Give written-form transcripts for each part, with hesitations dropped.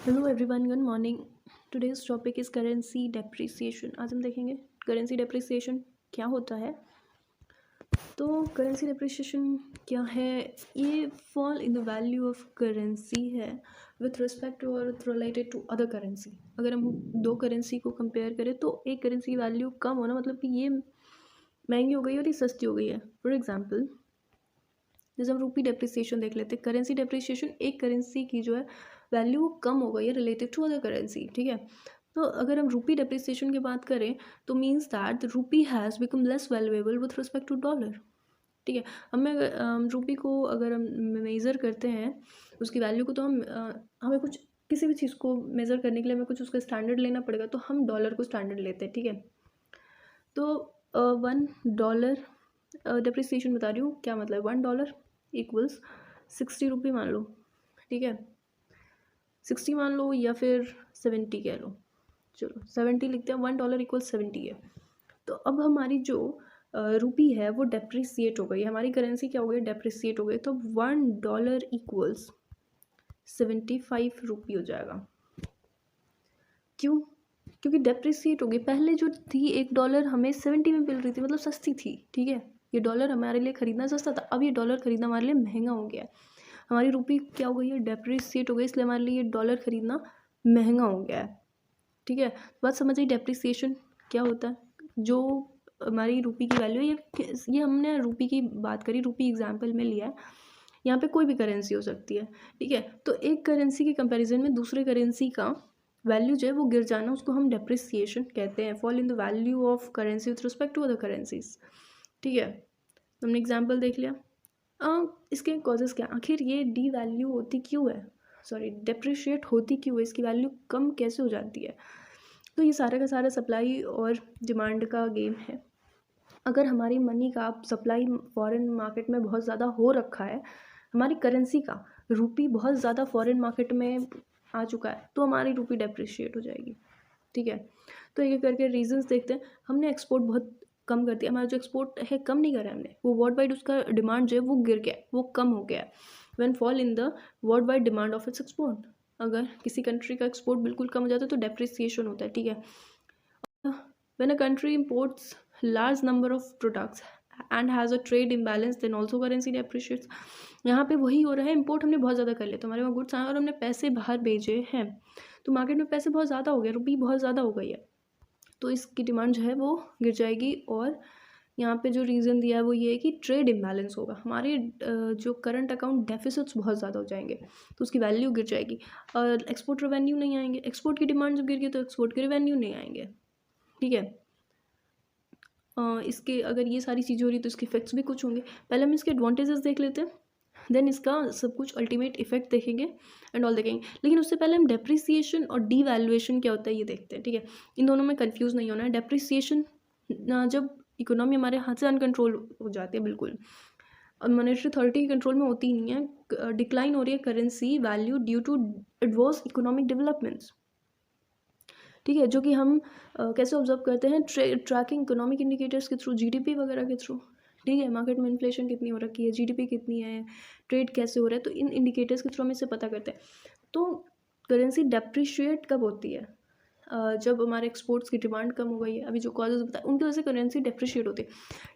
Hello everyone, good morning. Today's topic is currency depreciation. आज हम देखेंगे करेंसी डेप्रिसिएशन क्या होता है। तो करेंसी डेप्रिसिएशन क्या है? ये fall in the value of currency है विथ रिस्पेक्ट और रिलेटेड टू अदर करेंसी। अगर हम दो करेंसी को कंपेयर करें तो एक करेंसी की वैल्यू कम होना मतलब कि ये महंगी हो गई और ये सस्ती हो गई है। फॉर एग्जाम्पल, जैसे हम रूपी डेप्रिसिएशन देख लेते हैं। करेंसी डेप्रिसिएशन, एक करेंसी की जो है वैल्यू कम हो गई है रिलेटिव टू अदर करेंसी, ठीक है। तो अगर हम रूपी डेप्रिसिएशन की बात करें तो means that the rupee has become less valuable with respect to dollar, ठीक है। हमें रूपी को अगर हम मेज़र करते हैं उसकी वैल्यू को, तो हमें कुछ किसी भी चीज़ को मेज़र करने के लिए हमें कुछ उसका स्टैंडर्ड लेना पड़ेगा, तो हम डॉलर को स्टैंडर्ड लेते हैं, ठीक है। तो $1 डेप्रिसिएशन बता रही हूँ क्या मतलब। $1 इक्वल्स 60 रुपये मान लो, ठीक है। 60 मान लो या फिर 70 कह लो, चलो 70 लिखते हैं। $1 इक्वल्स 70 है। तो अब हमारी जो रुपी है वो डेप्रिसिएट हो गई, हमारी करेंसी क्या हो गई, डेप्रिसिएट हो गई। तो $1 इक्वल्स 75 रुपये हो जाएगा। क्यों? क्योंकि डेप्रिसिएट हो गई। पहले जो थी $1 हमें 70 में मिल रही थी, मतलब सस्ती थी, ठीक है। ये डॉलर हमारे लिए ख़रीदना सस्ता था, अब ये डॉलर ख़रीदना हमारे लिए महंगा हो गया है। हमारी रुपी क्या हो गई है, डेप्रिसिएट हो गई, इसलिए हमारे लिए ये डॉलर ख़रीदना महंगा हो गया है, ठीक है। बात समझ आई? डेप्रिसिएशन क्या होता है? जो हमारी रुपी की वैल्यू है, ये हमने रुपी की बात करी, रुपी एग्जाम्पल में लिया है। यहाँ पे कोई भी करेंसी हो सकती है, ठीक है। तो एक करेंसी के कंपैरिजन में दूसरे करेंसी का वैल्यू जो है वो गिर जाना, उसको हम डेप्रिसिएशन कहते हैं। Fall in the value of currency with respect to other currencies, ठीक है। तो हमने एग्जाम्पल देख लिया। इसके कॉजेज़ क्या, आखिर ये डी वैल्यू होती क्यों है, सॉरी डेप्रिशिएट होती क्यों है, इसकी वैल्यू कम कैसे हो जाती है? तो ये सारा का सारा सप्लाई और डिमांड का गेम है। अगर हमारी मनी का सप्लाई फॉरेन मार्केट में बहुत ज़्यादा हो रखा है, हमारी करेंसी का रुपी बहुत ज़्यादा फॉरेन मार्केट में आ चुका है, तो हमारी रुपी डेप्रिशिएट हो जाएगी, ठीक है। तो एक एक करके रीजंस देखते हैं। हमने एक्सपोर्ट बहुत कम कर दिया, हमारा जो एक्सपोर्ट है कम नहीं करा हमने, वो वर्ल्ड वाइड उसका डिमांड जो है वो गिर गया, वो कम हो गया। When fall in the world wide demand of its export, अगर किसी कंट्री का एक्सपोर्ट बिल्कुल कम हो जाता है तो डेप्रिसिएशन होता है, ठीक है। When a country imports large number of products and has a trade imbalance, then also currency depreciates. यहाँ पे वही हो रहा है, इम्पोर्ट हमने बहुत ज़्यादा कर लिया, तो हमारे वहाँ गुड्स आए और हमने पैसे बाहर भेजे हैं, तो मार्केट में पैसे बहुत ज़्यादा हो गए, रुपी बहुत ज़्यादा हो गई है, तो इसकी डिमांड जो है वो गिर जाएगी। और यहाँ पे जो रीज़न दिया है वो ये है कि ट्रेड इम्बैलेंस होगा, हमारे जो करंट अकाउंट डेफिसिट्स बहुत ज़्यादा हो जाएंगे, तो उसकी वैल्यू गिर जाएगी और एक्सपोर्ट रेवेन्यू नहीं आएंगे। एक्सपोर्ट की डिमांड जब गिर गई तो एक्सपोर्ट के रेवेन्यू नहीं आएंगे, ठीक है। इसके अगर ये सारी चीज़ें हो रही तो इसके इफेक्ट्स भी कुछ होंगे। पहले हम इसके एडवांटेजेस देख लेते हैं, देन इसका सब कुछ अल्टीमेट इफेक्ट देखेंगे एंड ऑल देखेंगे। लेकिन उससे पहले हम डेप्रिसिएशन और डीवैल्यूएशन क्या होता है ये देखते हैं, ठीक है। इन दोनों में कंफ्यूज नहीं होना है। डेप्रिसिएशन जब इकोनॉमी हमारे हाथ से अनकंट्रोल हो जाती है, बिल्कुल मॉनेटरी अथॉरिटी के कंट्रोल में होती ही नहीं है, डिक्लाइन हो रही है currency value due to adverse economic developments, ठीक है। जो कि हम कैसे ऑब्जर्व करते हैं, ट्रैकिंग इकोनॉमिक इंडिकेटर्स के थ्रू, जीडीपी वगैरह के थ्रू, ठीक है। मार्केट में इन्फ्लेशन कितनी हो रखी है, जीडीपी कितनी है, ट्रेड कैसे हो रहा है, तो इन इंडिकेटर्स के थ्रू हम इसे पता करते हैं। तो करेंसी डेप्रिशिएट कब होती है, जब हमारे एक्सपोर्ट्स की डिमांड कम हो गई है, अभी जो कॉजेज बताए उनकी वजह से करेंसी डेप्रिशिएट होती है।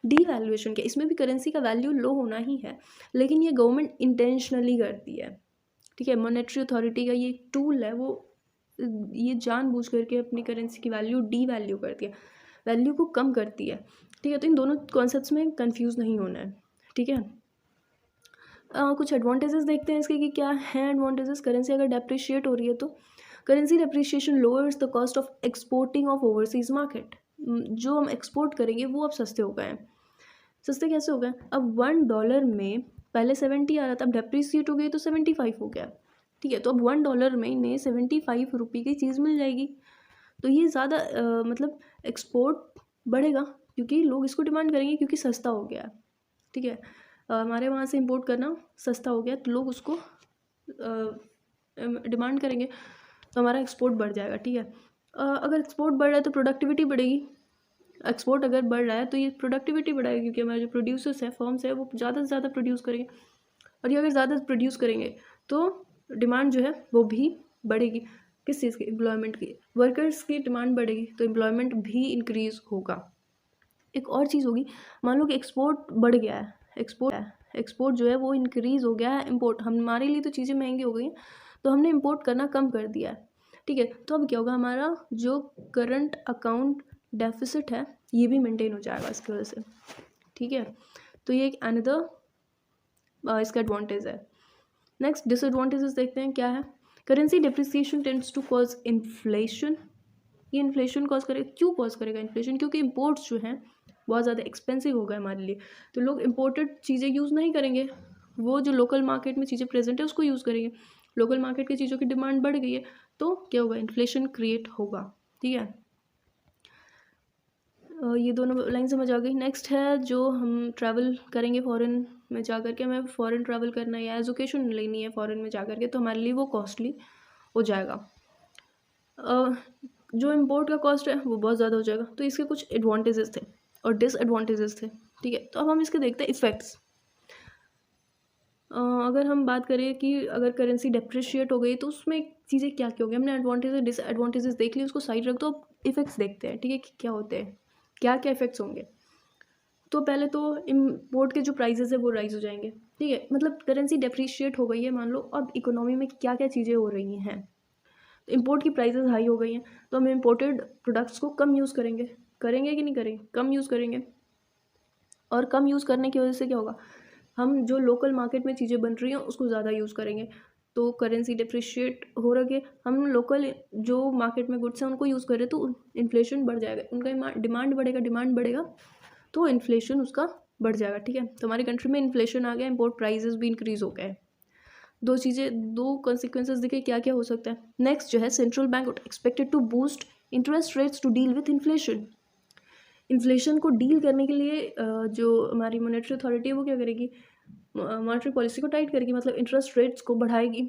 डीवैल्यूएशन क्या, इसमें भी करेंसी का वैल्यू लो होना ही है, लेकिन ये गवर्नमेंट इंटेंशनली करती है, ठीक है। मॉनेटरी अथॉरिटी का ये टूल है, वो ये जानबूझ करके अपनी करेंसी की वैल्यू डीवैल्यू करती है, वैल्यू को कम करती है, ठीक है। तो इन दोनों कॉन्सेप्ट्स में कंफ्यूज नहीं होना है, ठीक है। कुछ एडवांटेजेस देखते हैं इसके कि क्या है एडवांटेजेस। करेंसी अगर डेप्रिशिएट हो रही है तो currency depreciation lowers the cost of exporting of overseas market, जो हम एक्सपोर्ट करेंगे वो अब सस्ते हो गए हैं। सस्ते कैसे हो गए, अब $1 में पहले 70 आ रहा था, अब डेप्रिशिएट हो गई तो 75 हो गया, ठीक है। तो अब $1 में इन्हें 75 रुपये की चीज़ मिल जाएगी, तो ये ज़्यादा मतलब एक्सपोर्ट बढ़ेगा क्योंकि लोग इसको डिमांड करेंगे क्योंकि सस्ता हो गया, ठीक है। हमारे वहाँ से इंपोर्ट करना सस्ता हो गया तो लोग उसको डिमांड करेंगे, तो हमारा एक्सपोर्ट बढ़ जाएगा, ठीक है। अगर एक्सपोर्ट बढ़ रहा है तो प्रोडक्टिविटी बढ़ेगी, एक्सपोर्ट अगर बढ़ रहा है तो ये प्रोडक्टिविटी बढ़ाएगी क्योंकि हमारे जो प्रोड्यूसर्स हैं, फर्म्स हैं, वो ज़्यादा से ज़्यादा प्रोड्यूस करेंगे, और ये अगर ज़्यादा प्रोड्यूस करेंगे तो डिमांड जो है वो भी बढ़ेगी किस चीज़ की, एम्प्लॉयमेंट की, वर्कर्स की डिमांड बढ़ेगी तो एम्प्लॉयमेंट भी इंक्रीज़ होगा। एक और चीज़ होगी, मान लो कि एक्सपोर्ट बढ़ गया है, एक्सपोर्ट जो है वो इंक्रीज़ हो गया है, इम्पोर्ट हमारे लिए तो चीज़ें महंगी हो गई हैं तो हमने इम्पोर्ट करना कम कर दिया है, ठीक है। तो अब क्या होगा, हमारा जो करंट अकाउंट डेफिसिट है ये भी मेंटेन हो जाएगा इसकी वजह से, ठीक है। तो ये एक अनदर इसका एडवांटेज है। नेक्स्ट डिसएडवांटेजेस देखते हैं क्या है। Currency depreciation tends to cause inflation. ये इन्फ्लेशन कॉज करेगा, क्यों कॉज करेगा इन्फ्लेशन, क्योंकि इम्पोर्ट्स जो हैं बहुत ज़्यादा एक्सपेंसिव हो गए हमारे लिए, तो लोग इम्पोर्टेड चीज़ें यूज़ नहीं करेंगे, वो जो लोकल मार्केट में चीज़ें प्रेजेंट है उसको यूज़ करेंगे। लोकल मार्केट की चीज़ों की डिमांड बढ़ गई है तो क्या होगा, इन्फ्लेशन क्रिएट होगा, ठीक है। ये दोनों लाइन समझ आ गई। नेक्स्ट है जो हम ट्रैवल करेंगे फॉरेन में जा कर के, हमें फॉरेन ट्रैवल करना है या एजुकेशन लेनी है फॉरेन में जा कर के, तो हमारे लिए वो कॉस्टली हो जाएगा। जो इम्पोर्ट का कॉस्ट है वो बहुत ज़्यादा हो जाएगा। तो इसके कुछ एडवांटेजेस थे और डिसएडवांटेजेस थे, ठीक है। तो अब हम इसके देखते हैं इफ़ेक्ट्स। अगर हम बात करें कि अगर करेंसी डेप्रिशिएट हो गई तो उसमें चीज़ें क्या क्या हो गई, हमने एडवांटेज और डिसएडवांटेजेस देख लिए, उसको साइड रख दो, अब इफ़ेक्ट्स देखते हैं, ठीक है, कि क्या होते हैं, क्या क्या इफ़ेक्ट्स होंगे। तो पहले तो इम्पोर्ट के जो प्राइजेस है वो राइज हो जाएंगे, ठीक है। मतलब करेंसी डेप्रिशिएट हो गई है मान लो, अब इकोनॉमी में क्या क्या चीज़ें हो रही हैं, इम्पोर्ट की प्राइसेस हाई हो गई हैं तो हम इम्पोर्टेड प्रोडक्ट्स को कम यूज़ करेंगे कि नहीं करेंगे, कम यूज़ करेंगे। और कम यूज़ करने की वजह से क्या होगा, हम जो लोकल मार्केट में चीज़ें बन रही हैं उसको ज़्यादा यूज़ करेंगे, तो करेंसी डिप्रिशिएट हो रही है, हम लोकल जो मार्केट में गुड्स हैं उनको यूज़ करें तो इन्फ्लेशन बढ़ जाएगा, उनका डिमांड बढ़ेगा तो इन्फ्लेशन उसका बढ़ जाएगा, ठीक है। तो हमारी कंट्री में इन्फ्लेशन आ गया, इम्पोर्ट प्राइजेस भी इंक्रीज़ हो गए। दो कॉन्सिक्वेंसेस दिखे क्या क्या हो सकता है। नेक्स्ट जो है, central bank expected to boost interest rates to deal with inflation. Inflation को डील करने के लिए जो हमारी मॉनेटरी अथॉरिटी है वो क्या करेगी, मॉनेटरी पॉलिसी को टाइट करेगी, मतलब इंटरेस्ट रेट्स को बढ़ाएगी,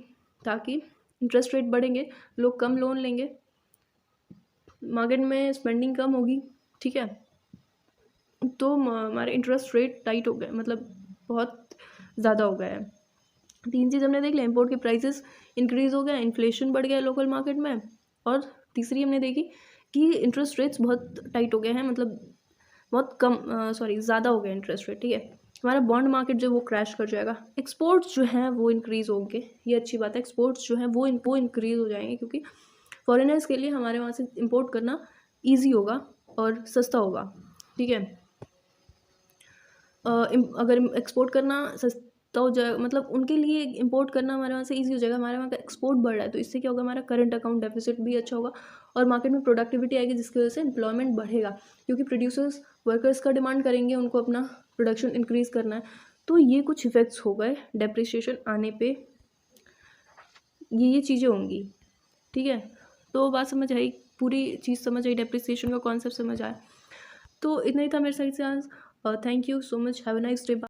ताकि इंटरेस्ट रेट बढ़ेंगे, लोग कम लोन लेंगे, मार्केट में स्पेंडिंग कम होगी, ठीक है। तो हमारे इंटरेस्ट रेट टाइट हो गए, मतलब बहुत ज़्यादा हो गया है। तीन चीज़ हमने देख लिया, इम्पोर्ट के प्राइसेस इंक्रीज़ हो गया, इन्फ्लेशन बढ़ गया लोकल मार्केट में, और तीसरी हमने देखी कि इंटरेस्ट रेट्स बहुत टाइट हो गए हैं, मतलब बहुत कम ज़्यादा हो गया इंटरेस्ट रेट, ठीक है। हमारा बॉन्ड मार्केट जो वो क्रैश कर जाएगा। एक्सपोर्ट्स जो हैं वो इंक्रीज़ होंगे, ये अच्छी बात है, एक्सपोर्ट्स जो हैं वो इंक्रीज़ हो जाएंगे, क्योंकि फॉरेनर्स के लिए हमारे वहाँ से इम्पोर्ट करना ईजी होगा और सस्ता होगा, ठीक है। अगर एक्सपोर्ट करना सस्ता हो जाएगा, मतलब उनके लिए इंपोर्ट करना हमारे वहाँ से इजी हो जाएगा, हमारे वहाँ का एक्सपोर्ट बढ़ रहा है तो इससे क्या होगा, हमारा करंट अकाउंट डेफिसिट भी अच्छा होगा और मार्केट में प्रोडक्टिविटी आएगी, जिसकी वजह से एम्प्लॉयमेंट बढ़ेगा, क्योंकि प्रोड्यूसर्स वर्कर्स का डिमांड करेंगे, उनको अपना प्रोडक्शन इंक्रीज़ करना है। तो ये कुछ इफेक्ट्स हो गए डेप्रिसिएशन आने पर, ये चीज़ें होंगी, ठीक है। तो बात समझ आई, पूरी चीज़ समझ आई, डेप्रिसिएशन का कॉन्सेप्ट समझ आया। तो इतना ही था मेरे साइड से आज। Thank you so much, have a nice day.